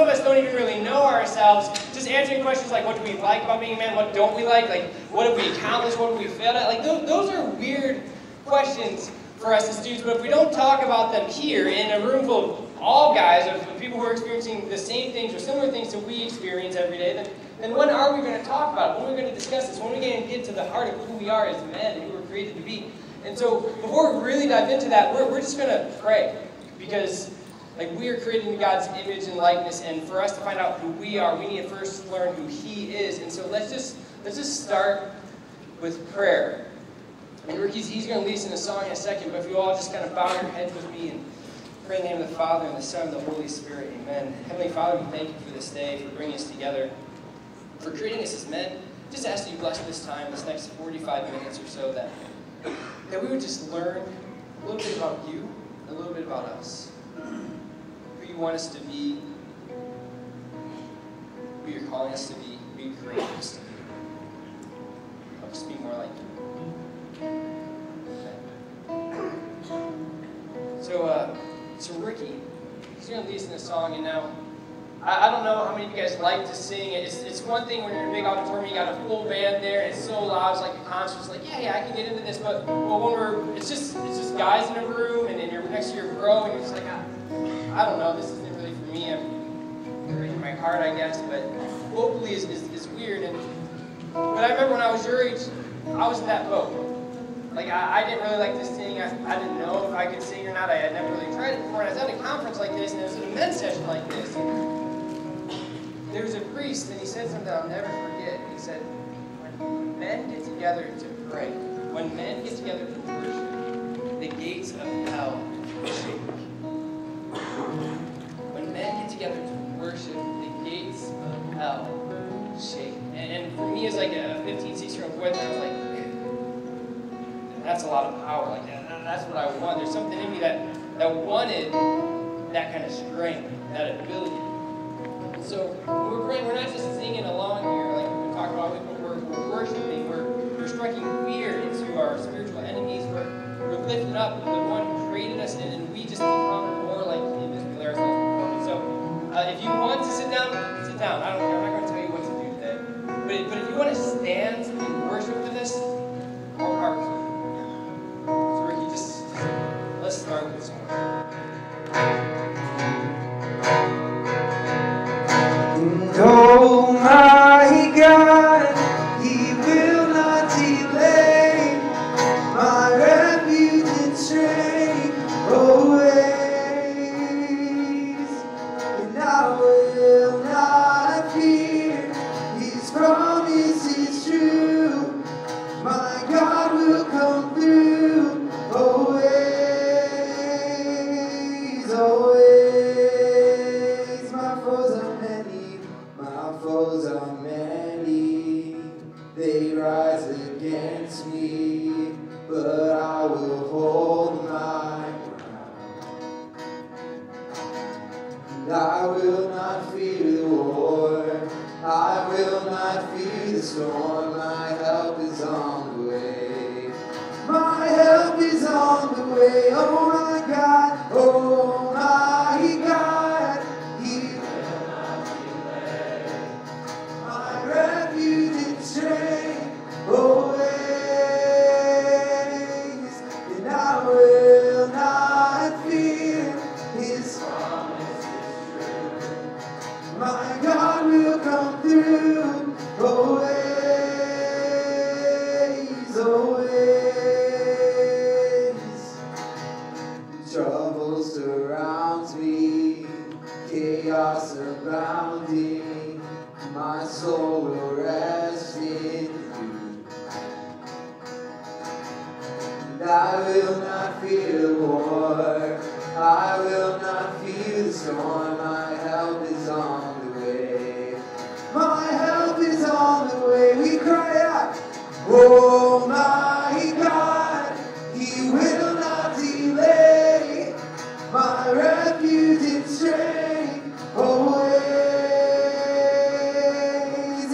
of us don't even really know ourselves. Just answering questions like, what do we like about being a man? What don't we like? Like, what have we accomplished? What have we failed at? Like, those are weird questions for us as students. But if we don't talk about them here in a room full of all guys, of people who are experiencing the same things or similar things that we experience every day, then when are we going to talk about it? When are we going to discuss this? When are we going to get to the heart of who we are as men and who we're created to be? And so before we really dive into that, we're just going to pray. Because we are created in God's image and likeness, and for us to find out who we are, we need to first learn who He is. And so let's just start with prayer. And he's going to lead us in a song in a second, but if you all just kind of bow your heads with me and pray in the name of the Father, and the Son, and the Holy Spirit. Amen. Heavenly Father, we thank you for this day, for bringing us together, for creating us as men. Just ask that you bless this time, this next 45 minutes or so, that we would just learn a little bit about you, a little bit about us. Who you want us to be, who you're calling us to be, who you created us to be. Help us be more like you. So Ricky, he's going to lead us in a song, and now, I don't know how many of you guys like to sing. It's one thing when you're in a big auditorium, you got a full band there, and it's so loud, it's like a concert, it's like, yeah, I can get into this, but when it's just guys in a room, and you're next to your bro, and you're just like, I don't know, this isn't really for me, I'm breaking my heart, I guess, but vocally is weird, but I remember when I was your age, I was in that boat. I didn't really like to sing. I didn't know if I could sing or not. I had never really tried it before. And I was at a conference like this, and it was a men's session like this. And there was a priest, and he said something I'll never forget. He said, when men get together to pray, when men get together to worship, the gates of hell shake. When men get together to worship, the gates of hell shake. And for me, as like a 15, 16-year-old boy, I was like, that's a lot of power. That's what I want. There's something in me that wanted that kind of strength, that ability. So when we're praying, we're not just singing along here like we've been talking about, but we're worshiping. We're striking fear into our spiritual enemies. We're lifting up the one who created us, and we just become more like Him as we lay ourselves before Him. So if you want to sit down, sit down. I'm not going to tell you what to do today. But if you want to stand and worship with us, our hearts. Let's start with this one. Oh my God, He will not delay, my refuge and strength always, and I will not fear, His promise is true, my God will come through always. Always, my foes are many, they rise against me, but I will hold my ground. And I will not fear the war, I will not fear the storm, my help is on the way. My help is on the way, oh my God, oh my God, He will not delay. My refuge and strength always, and I will not fear, His promise is true. My God will come through always, always. Trouble surrounds me, chaos abounding, my soul will rest in you. And I will not fear the war, I will not fear the storm, my help is on the way. My help is on the way, we cry out, oh my God, He will not delay, my refuge and strength always,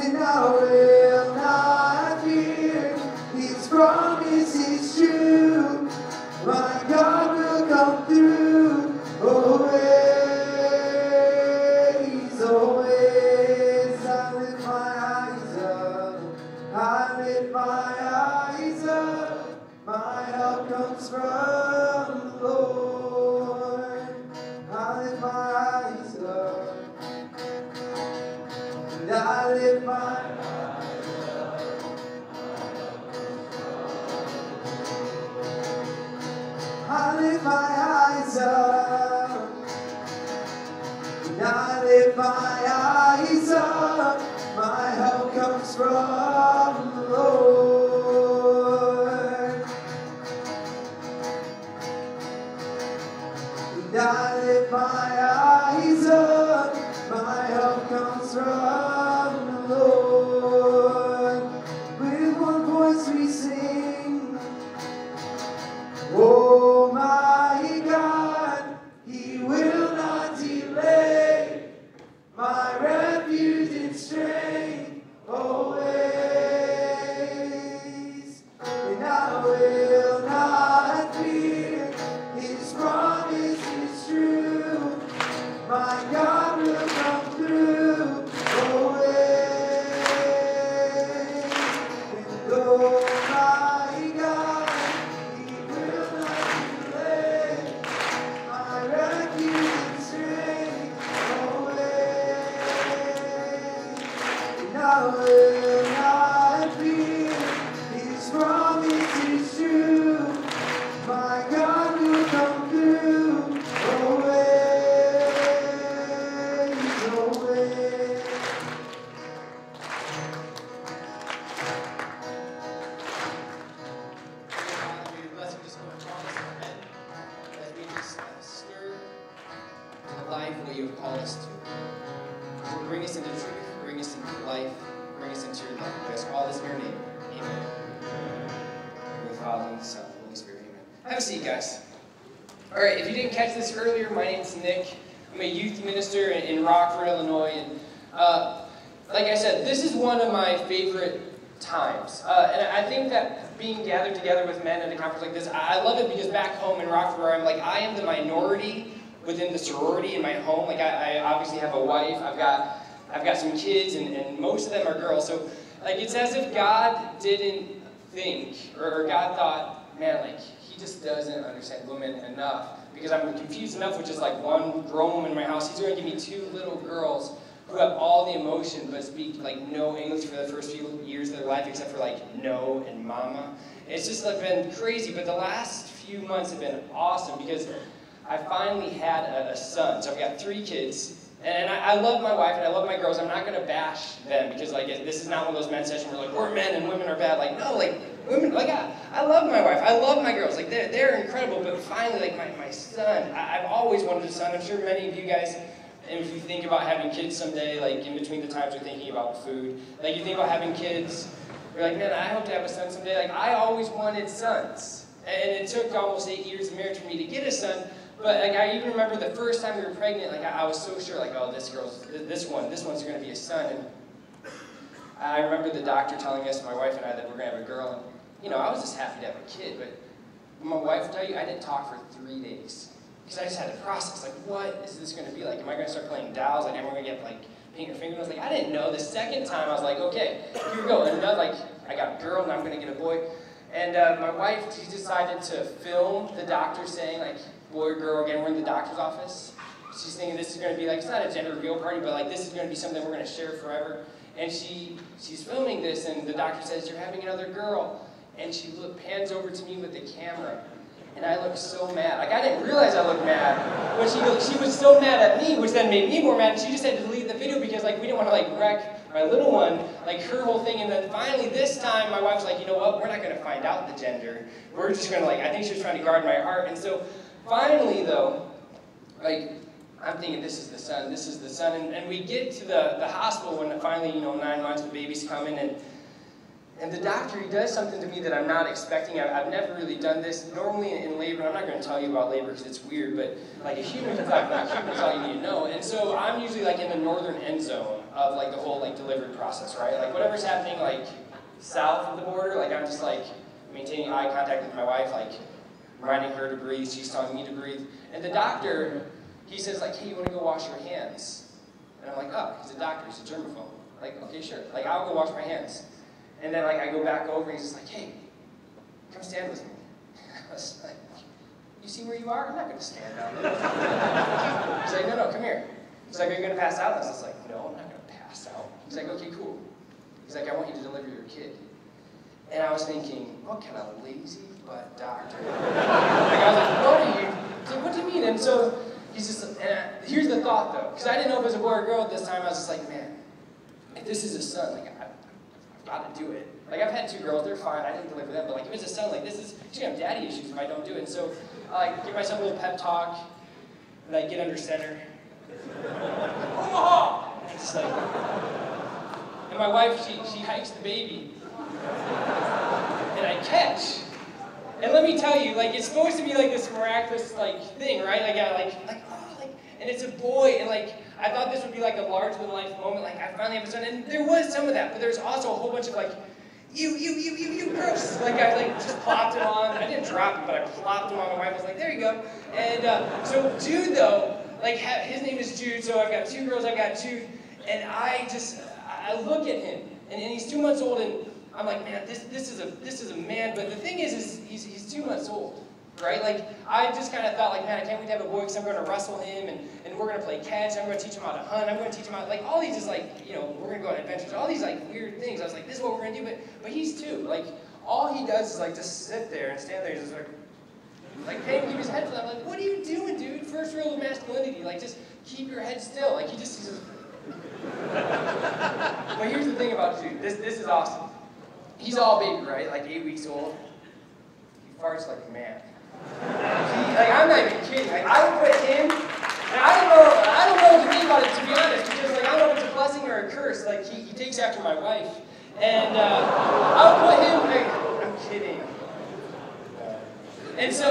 and I will not fear, His promise is true, my God will come through always. and I lift my eyes up, and I lift my eyes up. My help comes from the Lord. And I lift my eyes up. My help comes from the Lord. With one voice we sing, oh my God, He will not delay. My refuge and strength always, and I will not fear. His promise is true. My God will come through always. And oh my God, He will not delay. My refuge and strength always, and I will not fear. His promise is true. My God will come through always, always. Let's just go and call us amen. As we just stir to the life that you have called us to. Bring us into truth, bring us into life, bring us into your love. We ask all this in your name. Amen. In the Father, and the Son, and the Holy Spirit. Amen. Have a seat, guys. All right, if you didn't catch this earlier, my name's Nick. I'm a youth minister in Rockford, Illinois, and like I said, this is one of my favorite times. And I think that being gathered together with men at a conference like this, I love it because back home in Rockford, where I'm like, I am the minority within the sorority in my home. Like I obviously have a wife, I've got some kids, and most of them are girls. So like it's as if God didn't think, or God thought, man, like He just doesn't understand women enough. Because I'm confused enough with just like one grown woman in my house. He's going to give me two little girls who have all the emotion but speak like no English for the first few years of their life except for like no and mama. It's just like been crazy, but the last few months have been awesome because I finally had a son. So I've got 3 kids, and I love my wife and I love my girls. I'm not going to bash them because like this is not one of those men's sessions where like we're men and women are bad. Like no, like women, like I love my wife, I love my girls, like they're incredible. But finally, like my son, I've always wanted a son. I'm sure many of you guys, and if you think about having kids someday, like in between the times you're thinking about food, like you think about having kids, you're like, man, I hope to have a son someday. Like I always wanted sons, and it took almost 8 years of marriage for me to get a son. But like I even remember the first time we were pregnant, like I was so sure, like, oh, this one's going to be a son. And I remember the doctor telling us, my wife and I, that we're going to have a girl. And you know, I was just happy to have a kid, but my wife will tell you, I didn't talk for 3 days. Because I just had to process, like, what is this going to be like? Am I going to start playing dolls? Like, am I going to get, like, paint your fingernails? Like, I didn't know. The second time, I was like, okay, here we go. And another, like, I got a girl, and I'm going to get a boy. And my wife, she decided to film the doctor saying, like, boy or girl, again, we're in the doctor's office. She's thinking this is going to be, like, it's not a gender reveal party, but, like, this is going to be something we're going to share forever. And she's filming this, and the doctor says, you're having another girl. And she pans over to me with the camera, and I looked so mad. Like, I didn't realize I looked mad, but she was so mad at me, which then made me more mad, and she just had to delete the video because, like, we didn't want to, like, wreck my little one, like, her whole thing. And then finally, this time, my wife was like, you know what, we're not going to find out the gender. We're just going to, like, I think she was trying to guard my heart. And so, finally, though, like, I'm thinking, this is the son, and we get to the hospital when finally, 9 months, the baby's coming, and the doctor, he does something to me that I'm not expecting. I've never really done this. Normally in labor, I'm not going to tell you about labor because it's weird, but like a human can talk about humans, all you need to know. And so I'm usually like in the northern end zone of like the whole like delivery process, right? Like whatever's happening like south of the border, like I'm just like maintaining eye contact with my wife, like reminding her to breathe, she's telling me to breathe. And the doctor, he says like, hey, you want to go wash your hands? And I'm like, oh, he's a doctor, he's a germaphobe. Like, okay, sure. Like, I'll go wash my hands. And then, like, I go back over, and he's just like, hey, come stand with me. I was like, you see where you are? I'm not going to stand down there. He's like, no, come here. He's like, are you going to pass out? And I was like, no, I'm not going to pass out. He's like, okay, cool. He's like, I want you to deliver your kid. And I was thinking, what kind of lazy butt doctor? Like, I was like, what are you? He's like, what do you mean? And so he's just, here's the thought though, because I didn't know if it was a boy or girl at this time. I was just like, man, if this is a son, like, I've got to do it. Like, I've had 2 girls, they're fine, I didn't deliver them, but like, if it's a son, like, this is, she's gonna have daddy issues if I don't do it. And so I like give myself a little pep talk, and I get under center. Omaha! And just like, and my wife, she hikes the baby, and I catch. And let me tell you, like, it's supposed to be like this miraculous, like, thing, right? And it's a boy, and like, I thought this would be like a larger-than-life moment, like, I finally have a son, and there was some of that, but there's also a whole bunch of like, you, gross. Like, I like just plopped him on. I didn't drop him, but I plopped him on. My wife was like, there you go. And so Jude, though, like, his name is Jude, so I've got 2 girls, I've got Jude, and I look at him, and he's 2 months old, and I'm like, man, this is a man. But the thing is he's 2 months old, right? Like, I just kind of thought, like, man, I can't wait to have a boy because I'm going to wrestle him, and we're going to play catch. I'm going to teach him how to hunt. I'm going to teach him how, like, all these is like, you know, we're going to go on adventures. All these like weird things. I was like, this is what we're going to do. But he's 2. Like, all he does is like just sit there and stand there, and just like pay him, keep his head flat. I'm like, what are you doing, dude? First rule of masculinity, like, just keep your head still. Like, he just. But here's the thing about Jude. This is awesome. He's all baby, right? Like 8 weeks old. He farts like a man. Like, I'm not even kidding. Like, I would put him, and I don't know what to think about it, to be honest, because like, I don't know if it's a blessing or a curse. Like, he takes after my wife, and I would put him. Like, I'm kidding. And so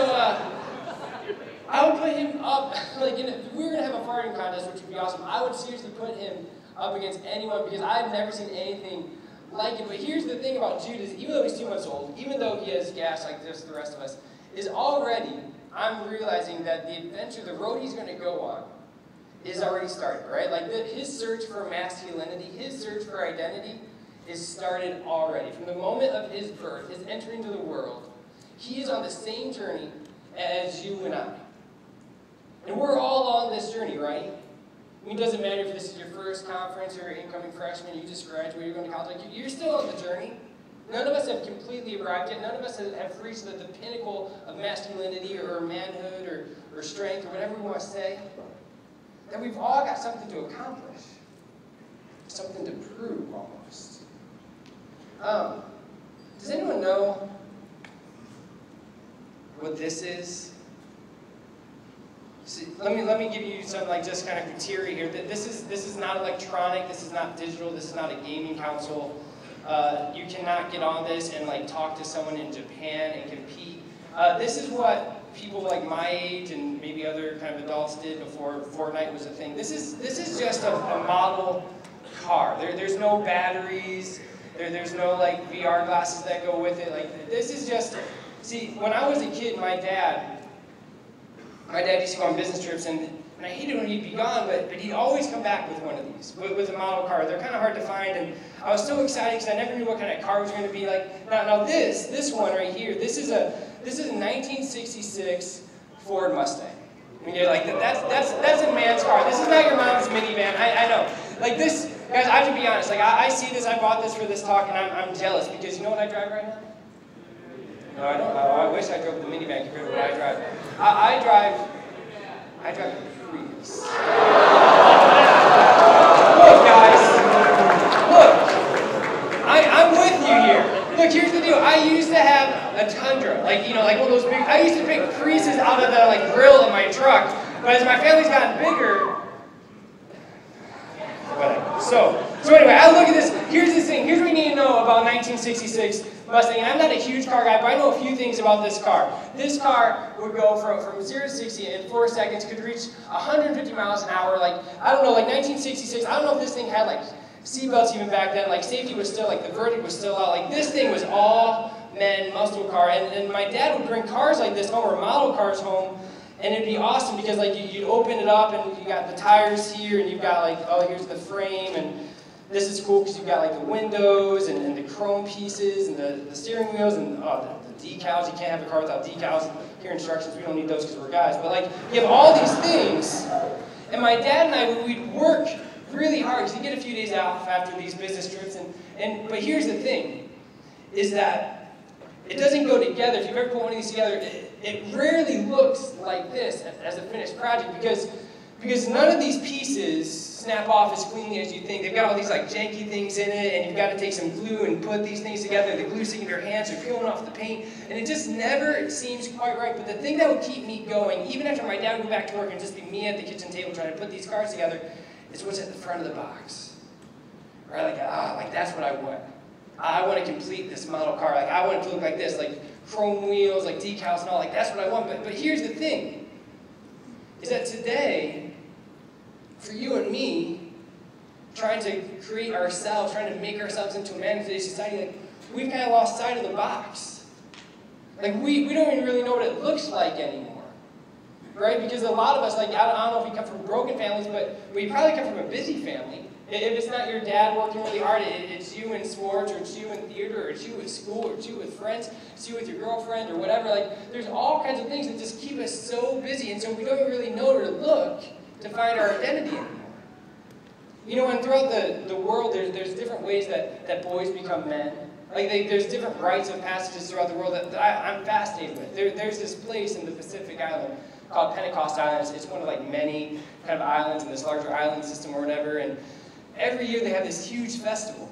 I would put him up. Like, if we were gonna have a farting contest, which would be awesome, I would seriously put him up against anyone because I've never seen anything like it. But here's the thing about Jude is, even though he's 2 months old, even though he has gas like just the rest of us, is already, I'm realizing that the adventure, the road he's going to go on, is already started, right? Like, his search for masculinity, his search for identity is started already. From the moment of his birth, his entry into the world, he is on the same journey as you and I. And we're all on this journey, right? I mean, it doesn't matter if this is your first conference or incoming freshman, you just graduated, you're going to college, like, you're still on the journey. None of us have completely arrived yet. None of us have reached the pinnacle of masculinity or manhood or strength or whatever we want to say. That we've all got something to accomplish. Something to prove, almost. Does anyone know what this is? See, let me give you some, like, just kind of criteria here. This is not electronic. This is not digital. This is not a gaming console. You cannot get on this and like talk to someone in Japan and compete. This is what people like my age and maybe other kind of adults did before Fortnite was a thing. This is just a model car. There's no batteries. There's no like VR glasses that go with it. Like, this is just. See, when I was a kid, my dad used to go on business trips, and I hated when he'd be gone, but he'd always come back with one of these, with a model car. They're kind of hard to find, and I was so excited because I never knew what kind of car it was going to be. Like, now this one right here, this is a 1966 Ford Mustang. I mean, you're like, that's a man's car. This is not your mom's minivan. I know. Like, this, guys, I have to be honest. Like, I see this, I bought this for this talk, and I'm jealous because you know what I drive right now? No, I don't. I wish I drove the minivan compared to what I drive. I drive a Prius. Look, guys. Look. I'm with you here. Look, here's the deal. I used to have a Tundra, like, you know, like one of those big. I used to pick Priuses out of the like grill of my truck. But as my family's gotten bigger, whatever. So anyway, I look at this. Here's the thing. Here's what you need to know about 1966 Mustang. And I'm not a huge car guy, but I know a few things about this car. This car would go from 0 to 60 in 4 seconds, could reach 150 miles an hour. Like, I don't know, like 1966, I don't know if this thing had like seatbelts even back then. Like, safety was still, like, the verdict was still out. Like, this thing was all men muscle car. And my dad would bring cars like this home, or model cars home, and it'd be awesome because, like, you'd open it up and you got the tires here, and you've got, like, oh, here's the frame, and this is cool because you've got, like, the windows and the chrome pieces and the steering wheels and the decals. You can't have a car without decals. Here instructions, we don't need those because we're guys. But, like, you have all these things. And my dad and I, we'd work really hard because you get a few days off after these business trips. But here's the thing, is that it doesn't go together. If you've ever put one of these together, it rarely looks like this as a finished project because none of these pieces snap off as cleanly as you think. They've got all these like janky things in it, and you've got to take some glue and put these things together. The glue's sticking to your hands, you're peeling off the paint, and it just never seems quite right. But the thing that would keep me going, even after my dad would go back to work and just be me at the kitchen table trying to put these cards together, is what's at the front of the box. Right? Like that's what I want. I want to complete this model car. Like I want it to look like this, like chrome wheels, like decals and all. Like that's what I want. But here's the thing, is that today, for you and me, trying to create ourselves, trying to make ourselves into a man in today's society, like we've kind of lost sight of the box. Like we don't even really know what it looks like anymore. Right? Because a lot of us, like I don't know if we come from broken families, but we probably come from a busy family. If it's not your dad working really hard, it's you in sports, or it's you in theater, or it's you at school, or it's you with friends, it's you with your girlfriend, or whatever. Like, there's all kinds of things that just keep us so busy, and so we don't really know where to look to find our identity anymore. You know, and throughout the world, there's different ways that boys become men. Like, there's different rites of passages throughout the world that I'm fascinated with. There's this place in the Pacific Island called Pentecost Island. It's one of like many kind of islands in this larger island system or whatever, and every year they have this huge festival.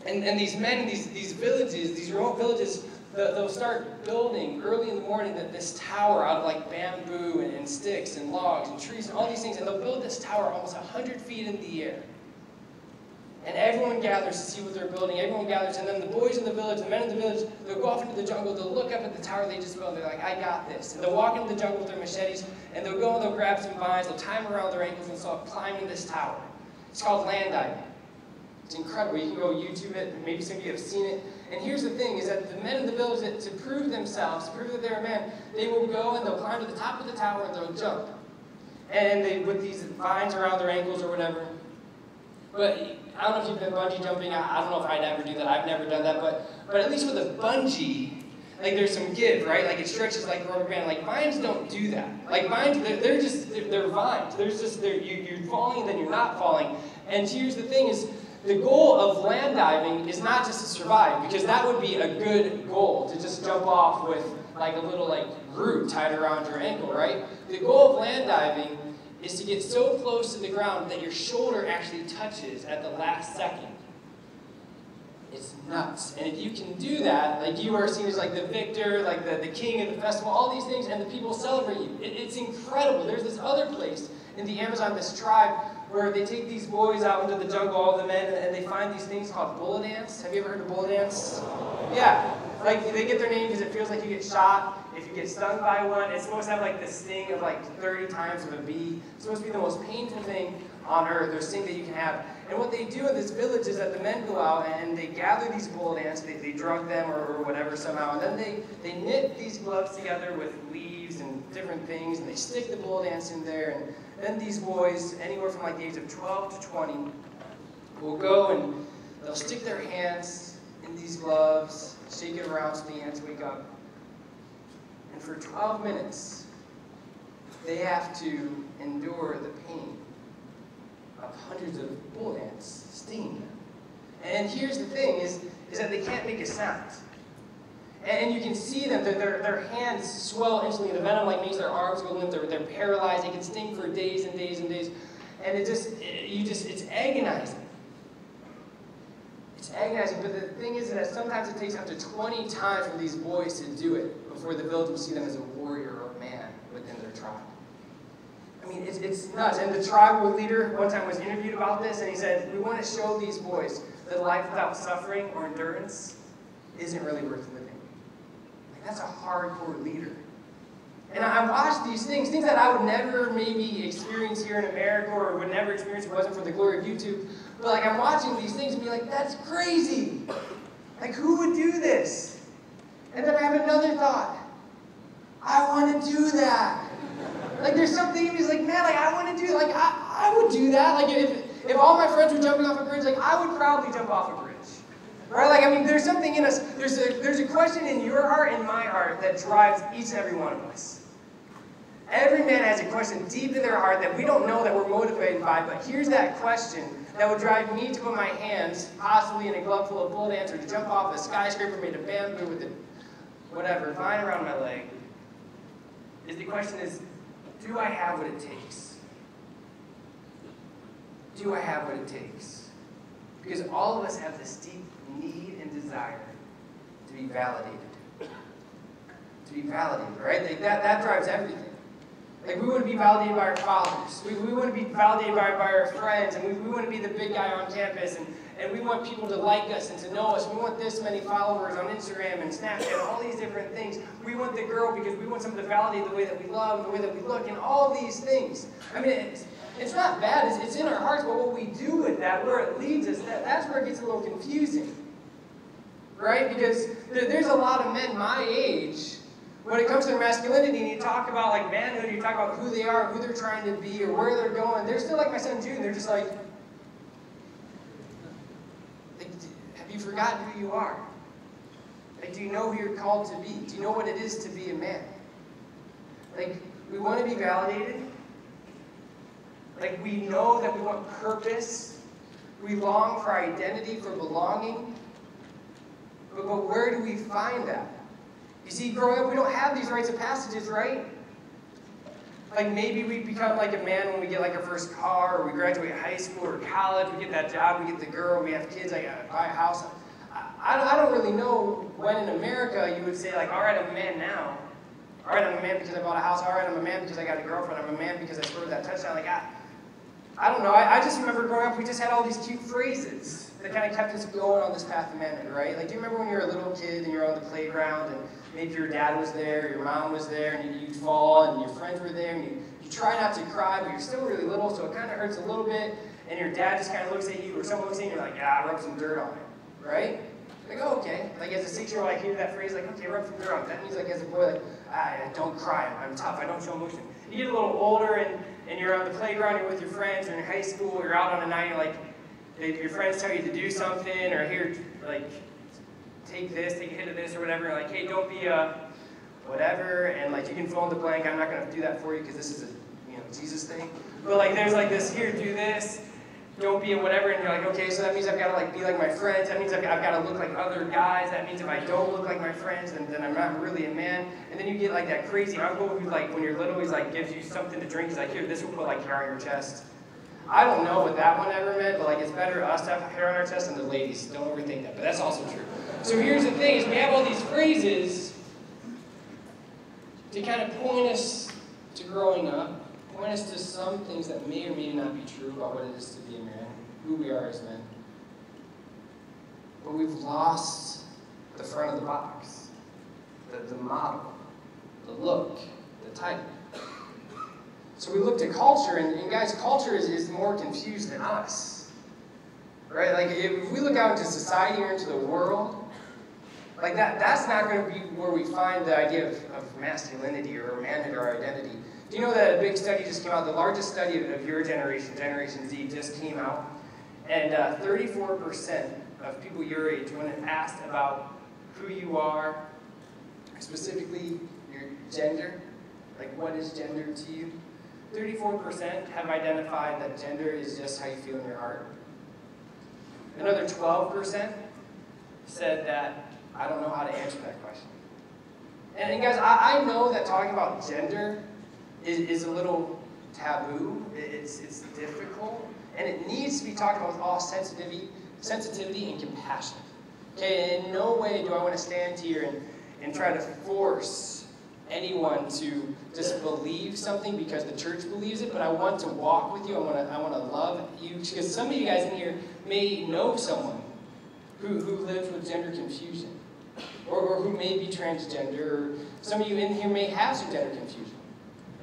And these men, these villages, these remote villages, they'll start building early in the morning this tower out of like bamboo and sticks and logs and trees and all these things. And they'll build this tower almost 100 feet in the air. And everyone gathers to see what they're building. Everyone gathers. And then the boys in the village, the men in the village, they'll go off into the jungle. They'll look up at the tower they just built. They're like, I got this. And they'll walk into the jungle with their machetes. And they'll go and they'll grab some vines. They'll tie them around their ankles and start climbing this tower. It's called land diving. It's incredible. You can go YouTube it. Maybe some of you have seen it. And here's the thing, is that the men in the village, that to prove themselves, to prove that they're a man, they will go and they'll climb to the top of the tower and they'll jump. And they with these vines around their ankles or whatever. But I don't know if you've been bungee jumping. I don't know if I'd ever do that. I've never done that. But at least with a bungee, like there's some give, right? Like it stretches like a rubber band. Like vines don't do that. Like vines, they're vines. You're falling and then you're not falling. And here's the thing is, the goal of land diving is not just to survive, because that would be a good goal, to just jump off with like a little like root tied around your ankle, right? The goal of land diving is to get so close to the ground that your shoulder actually touches at the last second. It's nuts. And if you can do that, like you are seen as like the victor, like the king of the festival, all these things, and the people celebrate you. It's incredible. There's this other place in the Amazon, this tribe, where they take these boys out into the jungle, all the men, and they find these things called bullet ants. Have you ever heard of bullet ants? Yeah. Like, they get their name because it feels like you get shot. If you get stung by one, it's supposed to have like this sting of like 30 times of a bee. It's supposed to be the most painful thing on earth, or sting that you can have. And what they do in this village is that the men go out and they gather these bullet ants, they drug them or whatever somehow, and then they knit these gloves together with leaves and different things, and they stick the bullet ants in there, and then these boys, anywhere from like the age of 12 to 20, will go and they'll stick their hands in these gloves, shake it around so the ants wake up. And for 12 minutes, they have to endure the pain of hundreds of bullet ants stinging them. And here's the thing, is that they can't make a sound. And you can see them, their hands swell instantly. The venom like makes their arms go limp. They're paralyzed. They can sting for days and days and days. And it's agonizing. It's agonizing. But the thing is that sometimes it takes up to 20 times for these boys to do it before the village will see them as a warrior or a man within their tribe. I mean, it's nuts. And the tribal leader one time was interviewed about this, and he said, we want to show these boys that life without suffering or endurance isn't really worth living. Like, that's a hardcore leader. And I watched these things that I would never maybe experience here in America, or would never experience if it wasn't for the glory of YouTube. But like, I'm watching these things and be like, that's crazy. Like, who would do this? And then I have another thought. I want to do that. Like, there's something in me that's like, man, like, I want to do, like, I would do that. Like, if all my friends were jumping off a bridge, like, I would probably jump off a bridge. Right? Like, I mean, there's something in us, there's a question in your heart and my heart that drives each and every one of us. Every man has a question deep in their heart that we don't know that we're motivated by, but here's that question that would drive me to put my hands, possibly in a glove full of bullet ants, or to jump off a skyscraper made of bamboo with it, whatever, vine around my leg. The question is, do I have what it takes? Do I have what it takes? Because all of us have this deep need and desire to be validated. To be validated, right? Like that drives everything. Like we want to be validated by our fathers. We want to be validated by our friends, and we want to be the big guy on campus, and we want people to like us and to know us. We want this many followers on Instagram and Snapchat, all these different things. We want the girl because we want someone to validate the way that we love, and the way that we look, and all these things. I mean, it's not bad. It's in our hearts, but what we do with that, where it leads us, that's where it gets a little confusing. Right? Because there's a lot of men my age, when it comes to their masculinity, and you talk about like manhood, you talk about who they are, who they're trying to be, or where they're going, they're still like my son June. They're just like, have you forgotten who you are? Like, do you know who you're called to be? Do you know what it is to be a man? Like, we want to be validated. Like, we know that we want purpose. We long for identity, for belonging. But where do we find that? You see, growing up, we don't have these rites of passages, right? Like maybe we become like a man when we get like our first car, or we graduate high school or college, we get that job, we get the girl, we have kids, I gotta buy a house. I don't really know when in America you would say like, all right, I'm a man now. All right, I'm a man because I bought a house. All right, I'm a man because I got a girlfriend. I'm a man because I scored that touchdown. Like, I don't know. I just remember growing up, we just had all these cute phrases that kind of kept us going on this path of manhood, right? Like, do you remember when you were a little kid and you were on the playground and maybe your dad was there, your mom was there, and you'd fall, and your friends were there, and you try not to cry, but you're still really little, so it kind of hurts a little bit, and your dad just kind of looks at you, or someone looks at you, and you're like, yeah, rub some dirt on it, right? Like, oh, okay. Like, as a 6-year-old, I hear that phrase, like, okay, rub some dirt on it. That means, like, as a boy, like, don't cry, I'm tough, I don't show emotion. You get a little older, and you're on the playground, you're with your friends, or in high school, you're out on a night, you're like, your friends tell you to do something, or here, like, take this, take a hit of this, or whatever, like, hey, don't be a whatever, and like, you can fill in the blank, I'm not going to do that for you, because this is a, Jesus thing, but like, there's like this, here, do this, don't be a whatever, and you're like, okay, so that means I've got to like, be like my friends, that means I've got to look like other guys, that means if I don't look like my friends, then I'm not really a man, and then you get like that crazy uncle who like, when you're little, he's like, gives you something to drink, he's like, here, this will put like hair on your chest. I don't know what that one ever meant, but like, it's better us to have hair on our chest than the ladies. Don't overthink that, but that's also true. So here's the thing, is we have all these phrases to kind of point us to growing up, point us to some things that may or may not be true about what it is to be a man, who we are as men. But we've lost the front of the box, the model, the look, the type. So we look at culture, and guys, culture is more confused than us. Right? Like, if we look out into society or into the world, like that's not going to be where we find the idea of masculinity or manhood or identity. Do you know that a big study just came out? The largest study of your generation, Generation Z, just came out. And 34% of people your age, when asked about who you are, specifically your gender, like what is gender to you, 34% have identified that gender is just how you feel in your heart. Another 12% said that I don't know how to answer that question. And guys, I know that talking about gender is a little taboo. It's difficult. And it needs to be talked about with all sensitivity and compassion. Okay, in no way do I want to stand here and try to force anyone to just believe something because the church believes it, but I want to walk with you. I want to love you, because some of you guys in here may know someone who lives with gender confusion, or who may be transgender, or some of you in here may have some gender confusion,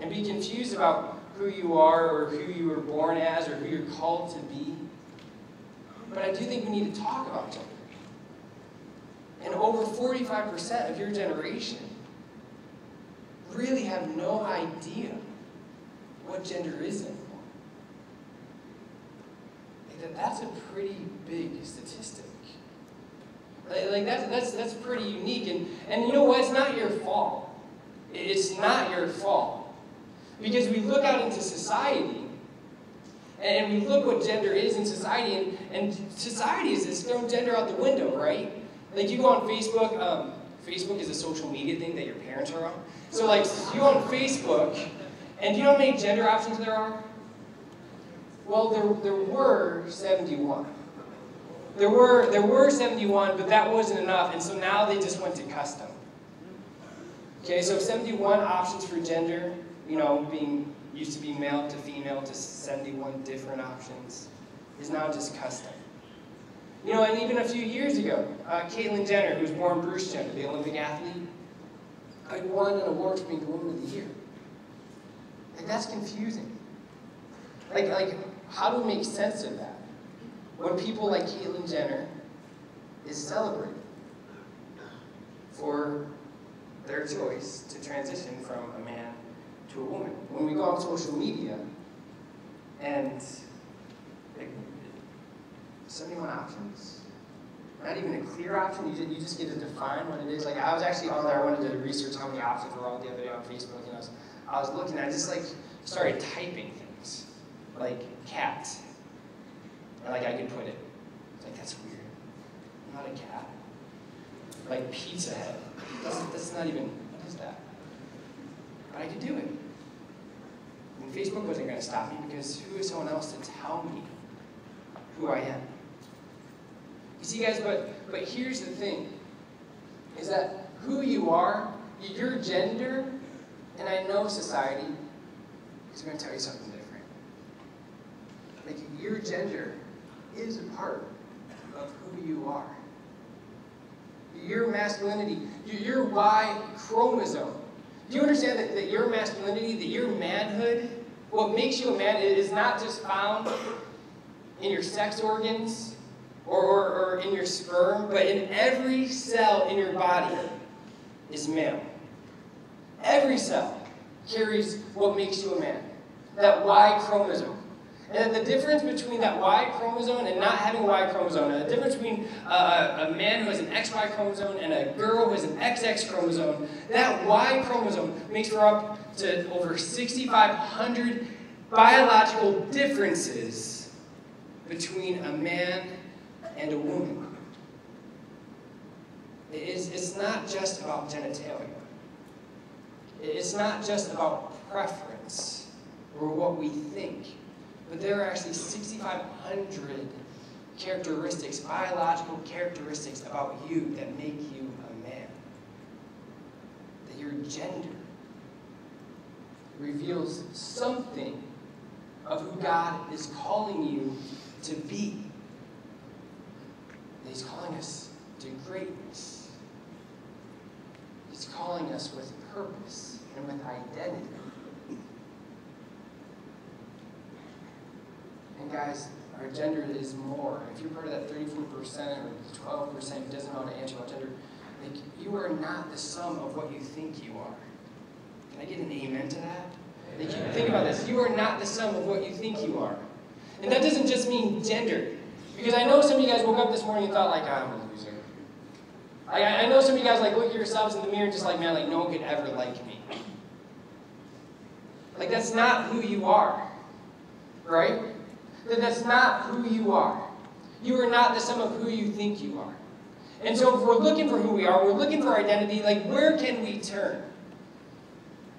and be confused about who you are, or who you were born as, or who you're called to be. But I do think we need to talk about gender. And over 45% of your generation really have no idea what gender is anymore. That's a pretty big statistic. Like that's pretty unique. And you know what? It's not your fault. It's not your fault. Because we look out into society, and we look what gender is in society, and society has thrown gender out the window, right? Like you go on Facebook, Facebook is a social media thing that your parents are on. So like you go on Facebook, and do you know how many gender options there are? Well, there were 71. There were 71, but that wasn't enough, and so now they just went to custom. Okay, so 71 options for gender, you know, used to be male to female to 71 different options, is now just custom. You know, and even a few years ago, Caitlyn Jenner, who was born Bruce Jenner, the Olympic athlete, won an award for being the Woman of the Year. Like, that's confusing. Like, how do we make sense of that when people like Caitlyn Jenner is celebrated for their choice to transition from a man to a woman? When we go on social media and like, 71 options, not even a clear option, you just get to define what it is. Like I was actually on there, I wanted to research how many options were all the other day on Facebook, and I was looking, I just like started typing things, like cat, and like I could put it. It's like, that's weird, I'm not a cat. Like Pizza Head, that's not even, what is that? But I could do it. And Facebook wasn't going to stop me, because who is someone else to tell me who I am? You see, guys, but here's the thing, is that who you are, your gender, and I know society is going to tell you something different. Like, your gender is a part of who you are. Your masculinity, your Y chromosome. Do you understand that your masculinity, that your manhood, what makes you a man is not just found in your sex organs or in your sperm, but in every cell in your body is male. Every cell carries what makes you a man, that Y chromosome. And the difference between that Y chromosome and not having a Y chromosome, and the difference between a man who has an XY chromosome and a girl who has an XX chromosome, that Y chromosome makes for up to over 6,500 biological differences between a man and a woman. It's not just about genitalia. It's not just about preference or what we think. But there are actually 6,500 characteristics, biological characteristics about you that make you a man. That your gender reveals something of who God is calling you to be. That He's calling us to greatness. He's calling us with purpose and with identity. And guys, our gender is more. If you're part of that 34% or 12% who doesn't know how to answer about gender, like, you are not the sum of what you think you are. Can I get an amen to that? Like, think about this. You are not the sum of what you think you are. And that doesn't just mean gender. Because I know some of you guys woke up this morning and thought, like, I'm a loser. I know some of you guys like look at yourselves in the mirror and just like, man, like, no one could ever like me. Like, that's not who you are. Right? That's not who you are. You are not the sum of who you think you are. And so if we're looking for who we are, we're looking for identity, like, where can we turn?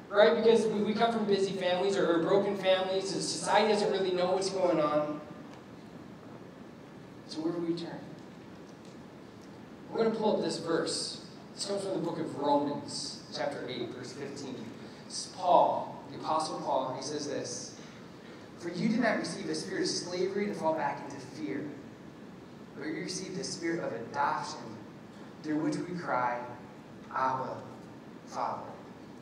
Right? Because we come from busy families or broken families, and society doesn't really know what's going on. So where do we turn? We're going to pull up this verse. This comes from the book of Romans, chapter 8, verse 15. This is Paul, the Apostle Paul, he says this: "For you did not receive a spirit of slavery to fall back into fear, but you received the spirit of adoption, through which we cry, Abba, Father."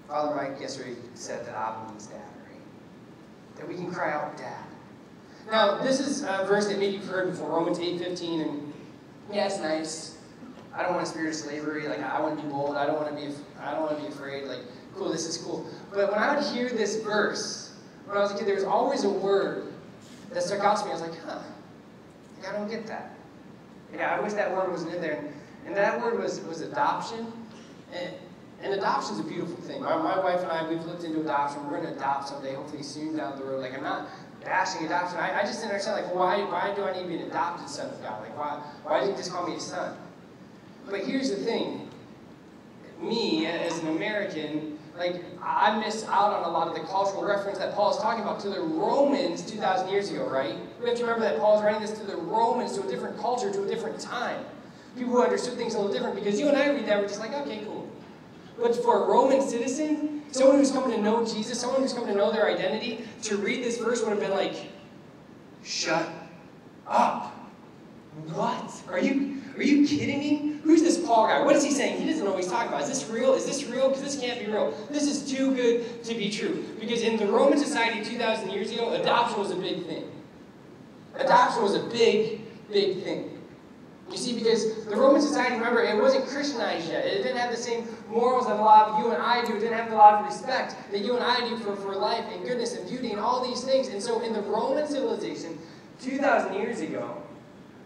Father Mike yesterday said that Abba means dad, right? That we can cry out, Dad. Now, this is a verse that maybe you've heard before, Romans 8:15, and yeah, it's nice. I don't want a spirit of slavery. Like, I want to be bold. I don't want to be afraid. Like, cool, this is cool. But when I would hear this verse, when I was a kid, there was always a word that stuck out to me. I was like, like, I don't get that. Yeah, I wish that word wasn't in there. And that word was adoption. And adoption is a beautiful thing. My wife and I, we've looked into adoption. We're going to adopt someday, hopefully soon down the road. Like, I'm not bashing adoption. I just didn't understand, like, why do I need to be an adopted son of God? Like, why did he just call me a son? But here's the thing. Me, as an American, like, I miss out on a lot of the cultural reference that Paul is talking about to the Romans 2,000 years ago, right? We have to remember that Paul is writing this to the Romans, to a different culture, to a different time. People who understood things a little different, because you and I read that, we're just like, okay, cool. But for a Roman citizen, someone who's coming to know Jesus, someone who's coming to know their identity, to read this verse would have been like, shut up. What? Are you kidding me? Who's this Paul guy? What is he saying? He doesn't know what he's talking about. Is this real? Is this real? Because this can't be real. This is too good to be true. Because in the Roman society 2,000 years ago, adoption was a big thing. Adoption was a big, big thing. You see, because the Roman society, remember, it wasn't Christianized yet. It didn't have the same morals that a lot of you and I do. It didn't have a lot of respect that you and I do for life and goodness and beauty and all these things. And so in the Roman civilization, 2,000 years ago,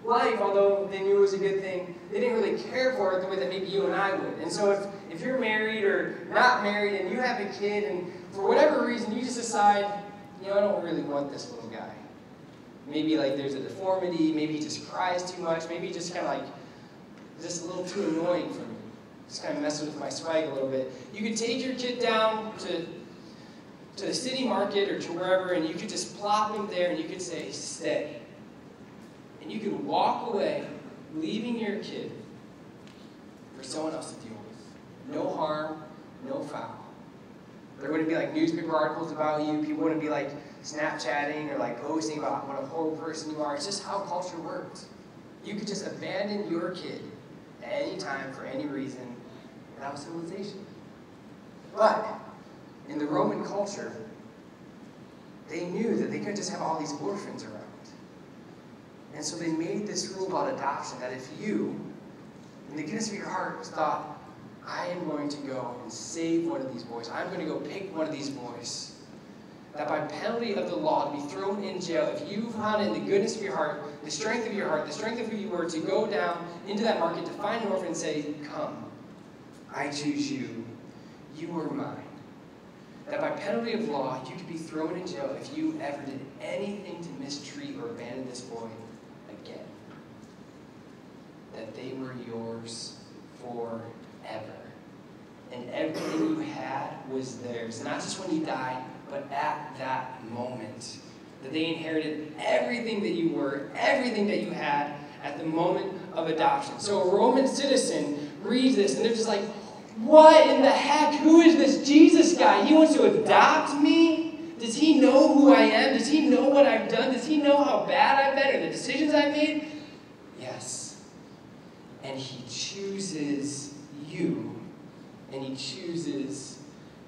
life, although they knew it was a good thing, they didn't really care for it the way that maybe you and I would. And so if you're married or not married and you have a kid and for whatever reason you just decide, I don't really want this little guy. Maybe like there's a deformity, maybe he just cries too much, maybe he just kind of like, just a little too annoying for me. Just kind of messing with my swag a little bit. You could take your kid down to the city market or to wherever and you could just plop him there and you could say, stay. And you could walk away, leaving your kid for someone else to deal with. No harm, no foul. There wouldn't be like newspaper articles about you. People wouldn't be like Snapchatting or like posting about what a horrible person you are. It's just how culture works. You could just abandon your kid at any time for any reason without civilization. But in the Roman culture, they knew that they couldn't just have all these orphans around. And so they made this rule about adoption, that if you, in the goodness of your heart, thought, I am going to go and save one of these boys, I'm going to go pick one of these boys, that by penalty of the law, to be thrown in jail, if you found in the goodness of your heart, the strength of your heart, the strength of who you were, to go down into that market, to find an orphan and say, come, I choose you, you are mine. That by penalty of law, you could be thrown in jail if you ever did anything to mistreat or abandon this boy again. That they were yours forever. And everything you had was theirs. Not just when you died, but at that moment. That they inherited everything that you were, everything that you had at the moment of adoption. So a Roman citizen reads this and they're just like, what in the heck? Who is this Jesus guy? He wants to adopt me? Does he know who I am? Does he know what I've done? Does he know how bad I've been or the decisions I've made? Yes. And he chooses you. And he chooses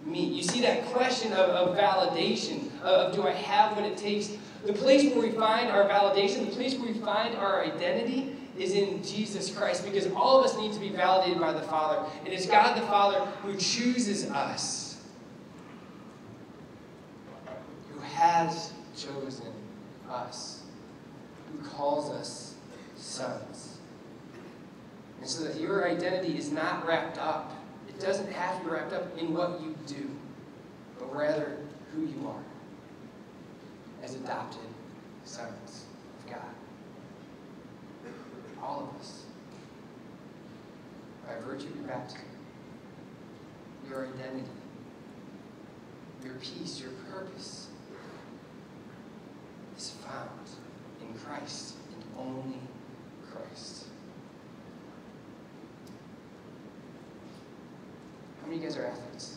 me. You see that question of validation, of do I have what it takes? The place where we find our validation, the place where we find our identity is in Jesus Christ, because all of us need to be validated by the Father. And it's God the Father who chooses us, who has chosen us, who calls us sons. And so that your identity is not wrapped up, it doesn't have to be wrapped up in what you do, but rather who you are as adopted sons of God. All of us. By virtue of your baptism, your identity, your peace, your purpose is found in Christ and only Christ. How many of you guys are athletes?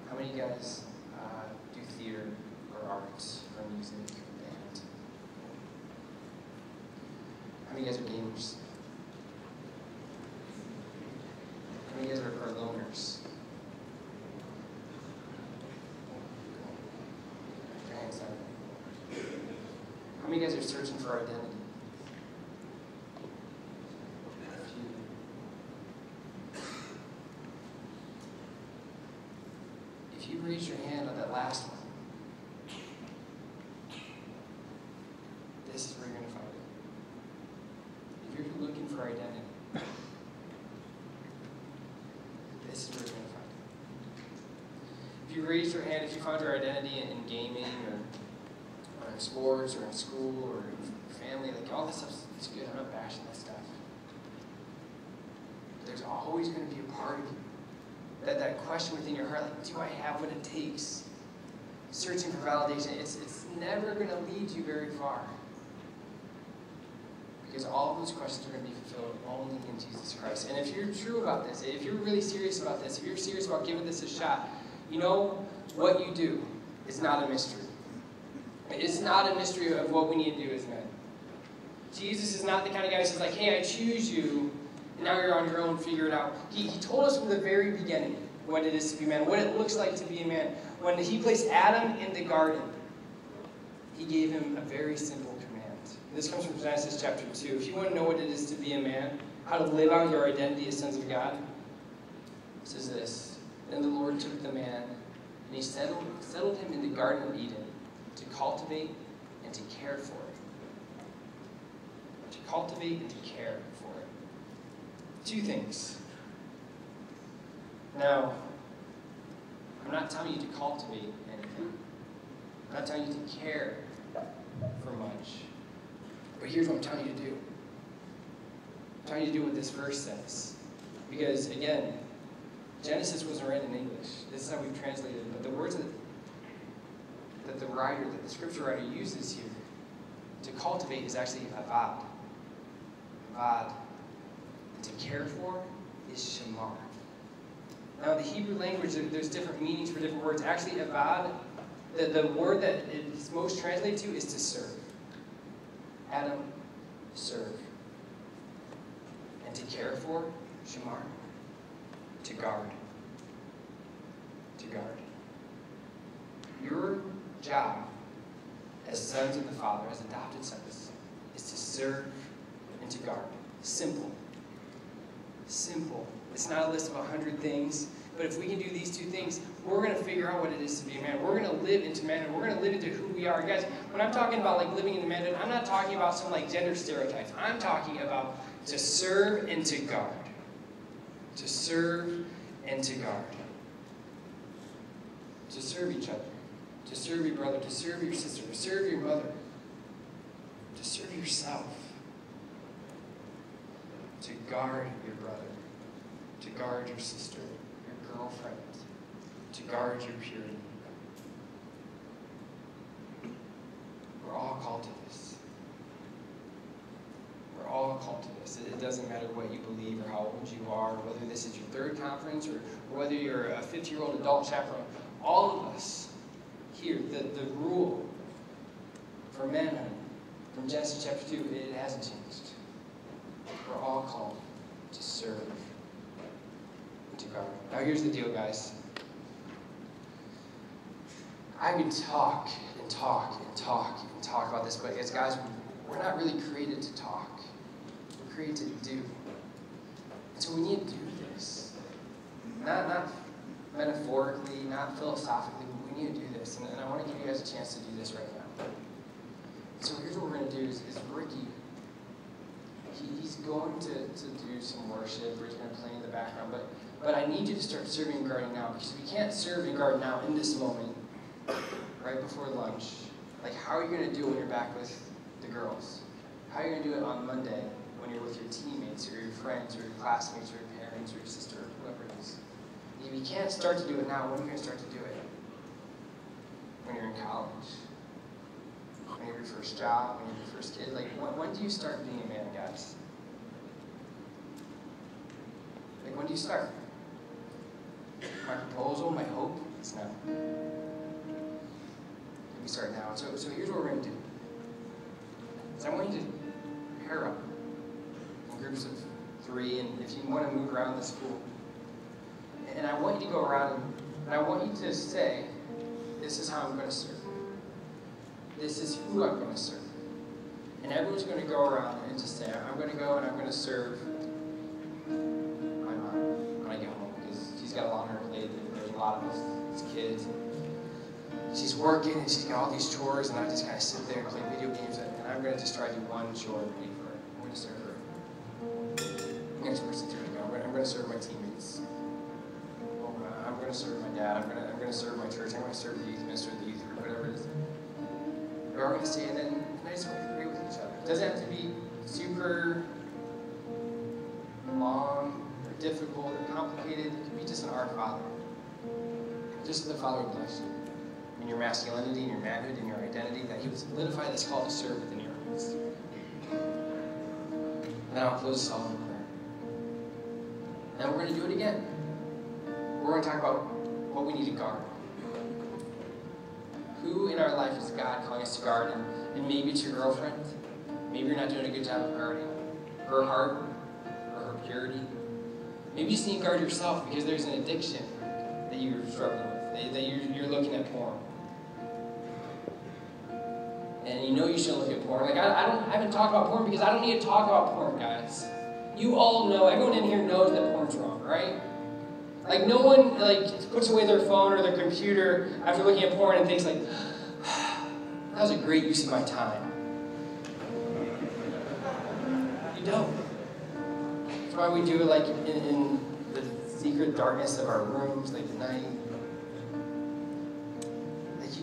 How many of you guys do theater or art or music or band? How many of you guys are gamers? How many of you guys are loners? Your hands down. How many of you guys are searching for identity? If you raise your hand on that last one, this is where you're going to find it. If you're looking for identity, raise your hand if you found your identity in gaming or in sports or in school or in family. Like, all this stuff is good. I'm not bashing that stuff. There's always going to be a part of you. That question within your heart, like, do I have what it takes? Searching for validation, it's never going to lead you very far. Because all of those questions are going to be fulfilled only in Jesus Christ. And if you're true about this, if you're really serious about this, if you're serious about giving this a shot, you know what you do is not a mystery. It's not a mystery of what we need to do as men. Jesus is not the kind of guy who says, like, hey, I choose you, and now you're on your own, figure it out. He told us from the very beginning what it is to be a man, what it looks like to be a man. When he placed Adam in the garden, he gave him a very simple command. This comes from Genesis chapter 2. If you want to know what it is to be a man, how to live out your identity as sons of God, it says this: Then the Lord took the man, and he settled him in the Garden of Eden to cultivate and to care for it. To cultivate and to care for it. Two things. Now, I'm not telling you to cultivate anything. I'm not telling you to care for much. But here's what I'm telling you to do. I'm telling you to do what this verse says. Because, again, Genesis wasn't written in English. This is how we've translated it. But the words that the scripture writer uses here to cultivate is actually avad. Avad. And to care for is shamar. Now, in the Hebrew language, there's different meanings for different words. Actually, avad, the word that it's most translated to is to serve. Adam, serve. And to care for, shamar. To guard. To guard. Your job as sons of the Father, as adopted sons, is to serve and to guard. Simple. Simple. It's not a list of 100 things, but if we can do these two things, we're going to figure out what it is to be a man. We're going to live into manhood. We're going to live into who we are. Guys, when I'm talking about like living into manhood, I'm not talking about some like gender stereotypes. I'm talking about to serve and to guard. To serve and to guard. To serve each other. To serve your brother. To serve your sister. To serve your mother. To serve yourself. To guard your brother. To guard your sister, your girlfriend, to guard your purity. We're all called to this. We're all called to this. It doesn't matter what you believe or how old you are, whether this is your third conference or whether you're a 50-year-old adult chaperone. All of us here, the rule for manhood from Genesis chapter 2, it hasn't changed. We're all called to serve. To guard. Now here's the deal, guys. I could talk and talk and talk and talk about this, but as guys, we're not really created to talk. We're created to do. And so we need to do this. Not metaphorically, not philosophically, but we need to do this. And I want to give you guys a chance to do this right now. So here's what we're going to do is Ricky, he's going to do some worship, or he's going to play in the background, but I need you to start serving and guarding now, because if you can't serve and guard now in this moment, right before lunch, like how are you going to do it when you're back with the girls? How are you going to do it on Monday when you're with your teammates or your friends or your classmates or your parents or your sister or whoever it is? If you can't start to do it now, when are you going to start to do it? When you're in college? When you have your first job? When you have your first kid? Like, when do you start being a man, guys? Like, when do you start? My proposal, my hope, is now. We start now. So here's what we're going to do. So I want you to pair up in groups of 3, and if you want to move around the school. And I want you to go around, and I want you to say, this is how I'm going to serve. This is who I'm going to serve. And everyone's going to go around and just say, I'm going to go and I'm going to serve my mom when I get home, because she's got a lot on her plate. There's a lot of us kids. She's working and she's got all these chores, and I just kind of sit there and play video games, and I'm going to just try to do one chore a day for her. I'm going to serve her. Next person's going to go. I'm going to serve my teammates. I'm going going to serve my dad. I'm going to serve my church. I'm going to serve the youth minister, the youth group, whatever it is. We're all going to stay, and then I just want to pray with each other. It doesn't have to be super long or difficult or complicated. It can be just an Our Father. Just that the Father would bless you in your masculinity, in your manhood, in your identity, that He would solidify this call to serve within your hearts. And then I'll close this all in prayer. And we're going to do it again. We're going to talk about what we need to guard. Who in our life is God calling us to guard? And maybe it's your girlfriend. Maybe you're not doing a good job of guarding her heart or her purity. Maybe you just need to guard yourself because there's an addiction that you're struggling with, that you're looking at porn. And you know you shouldn't look at porn. Like, I haven't talked about porn because I don't need to talk about porn, guys. You all know, everyone in here knows that porn's wrong, right? Like, no one, puts away their phone or their computer after looking at porn and thinks, that was a great use of my time. You don't. That's why we do it, in the secret darkness of our rooms, at night.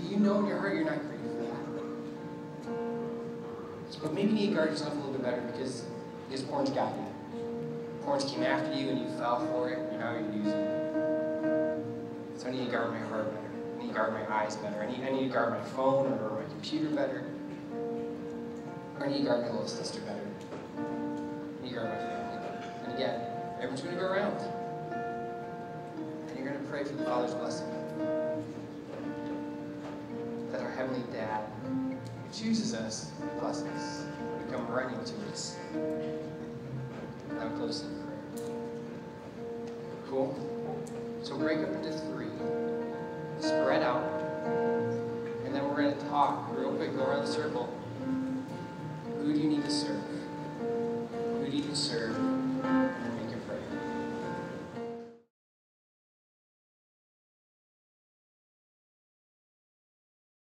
You know in your heart you're not created for that. But maybe you need to guard yourself a little bit better because porn's got you. Porn's came after you and you fell for it, and now you're using it. So I need to guard my heart better. I need to guard my eyes better. I need to guard my phone or my computer better. Or I need to guard my little sister better. I need to guard my family. And again, everyone's going to go around. And you're going to pray for the Father's blessing. That our Heavenly Dad, who chooses us, bless us. We come running to us. And I'm close in prayer. Cool? So break up into 3. Spread out. And then we're going to talk real quick, go around the circle. Who do you need to serve? Who do you need to serve?